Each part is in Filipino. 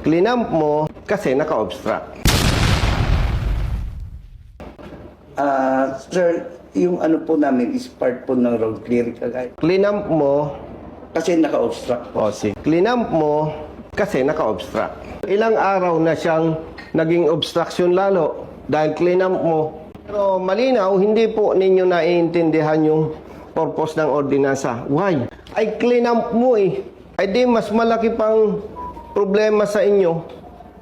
Clinamp mo kasi naka-obstruct. Sir, yung ano po namin is part po ng road clearing kagaya. Clinamp mo, Kasi naka-obstruct po. clinamp mo kasi naka-obstruct. Ilang araw na siyang naging obstruction lalo dahil clinamp mo. Pero malinaw, hindi po ninyo naiintindihan yung purpose ng ordinansa. Why? Ay clinamp mo eh. Ay di mas malaki pang problema sa inyo.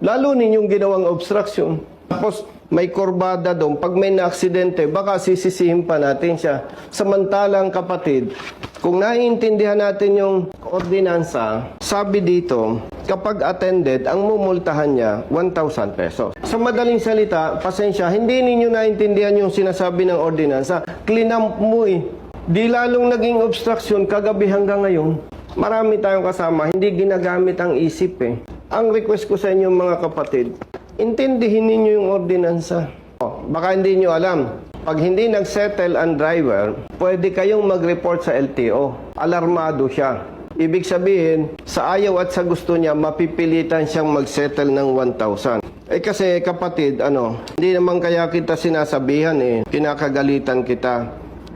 Lalo ninyong ginawang obstruction. Tapos may kurbada doon. Pag may na-aksidente, baka sisisihin pa natin siya. Samantalang kapatid, kung naiintindihan natin yung ordinansa, sabi dito, kapag attended, ang mumultahan niya, 1,000 pesos. Sa madaling salita, pasensya, hindi ninyo naiintindihan yung sinasabi ng ordinansa. Clinamp mo eh. Di lalong naging obstruction kagabi hanggang ngayon. Marami tayong kasama, hindi ginagamit ang isip eh. Ang request ko sa inyo mga kapatid, intindihin ninyo yung ordinansa. Baka hindi nyo alam. Pag hindi nag-settle ang driver, pwede kayong mag-report sa LTO. Alarmado siya. Ibig sabihin, sa ayaw at sa gusto niya, mapipilitan siyang mag-settle ng 1,000. Eh kasi kapatid, hindi naman kaya kita sinasabihan eh. Kinakagalitan kita.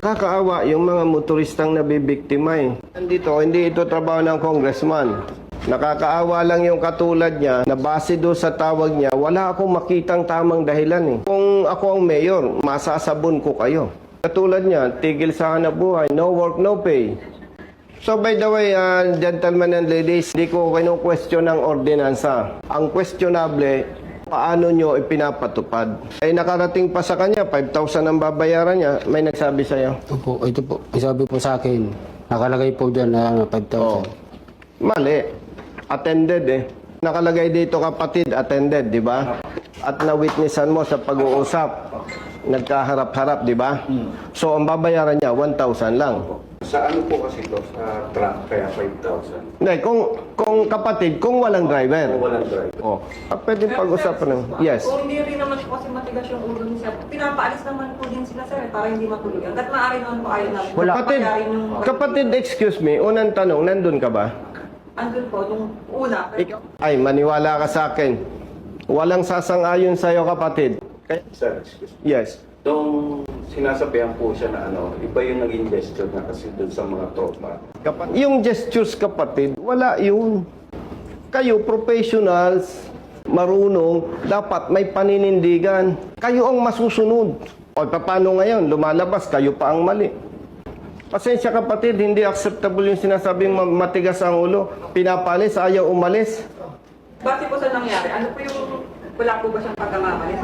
Kakaawa yung mga motoristang nabibiktima eh. Hindi ito trabaho ng congressman. Nakakaawa lang yung katulad niya na base doon sa tawag niya, wala akong makitang tamang dahilan eh. Kung ako ang mayor, masasabon ko kayo. Katulad niya, tigil sa hanap buhay, no work, no pay. So by the way, gentlemen and ladies, hindi ko question ang ordinansa. Ang questionable, paano nyo ipinapatupad? Ay nakarating pa sa kanya, 5,000 ang babayaran niya. May nagsabi sa'yo? Ito po. Isabi po sa akin, nakalagay po dyan na 5,000. Mali. Attended eh. Nakalagay dito kapatid, attended, di ba? At na-witnessan mo sa pag-uusap. Nagkaharap-harap, di ba? So, ang babayaran niya, 1,000 lang. Sa ano po kasi ito? Sa truck, kaya 5,000. Hindi, kung kapatid, kung walang driver. Kung walang driver. Pwede pag-usapan ng... Yes. Kung hindi rin naman po kasi matigas yung ulo niya, pinapaalis naman po din sila sir para hindi matulog. Hanggat maaari naman po ayaw na. Kapatid, excuse me, unang tanong, nandun ka ba? Andun po, nung una. Ay, maniwala ka sa akin. Walang sasang-ayon sa'yo, kapatid. Sir, excuse me. Yes. Nung sinasabihan po siya na iba yung naging gesture na kasi doon sa mga tropa. Yung gestures, kapatid, wala yun. Kayo, professionals, marunong, dapat may paninindigan. Kayo ang masusunod. O, paano ngayon? Lumalabas, kayo pa ang mali. Pasensya kapatid, hindi acceptable yung sinasabing matigas ang ulo. Pinapalis, ayaw umalis. Base po sa nangyari, ano po yung, wala po ba siyang pagkamamalis?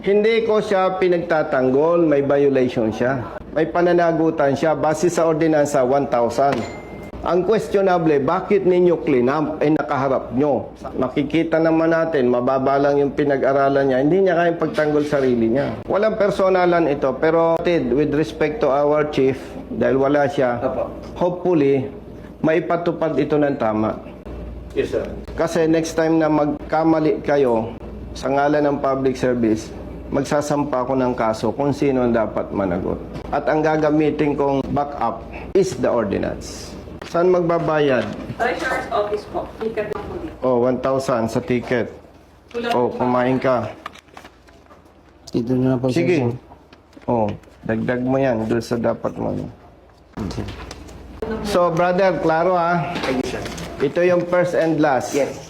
Hindi ko siya pinagtatanggol, may violation siya. May pananagutan siya, base sa ordinansa 1,000. Ang questionable, bakit ninyo clinamp ay nakaharap nyo? Makikita naman natin, mababa lang yung pinag-aralan niya, hindi niya kayang pagtanggol sarili niya. Walang personalan ito, pero with respect to our chief, dahil wala siya, hopefully, maipatupad ito ng tama. Yes, sir. Kasi next time na magkamali kayo sa ngalan ng public service, magsasampa ako ng kaso kung sino ang dapat managot. At ang gagamitin kong backup is the ordinance. Saan magbabayad? Treasurer's office po, ticket lang po dito. 1,000 sa ticket. Kumain ka. Dito na po. Sige. Dagdag mo yan doon sa dapat mo. So, brother, klaro ha? Ito yung first and last. Yes.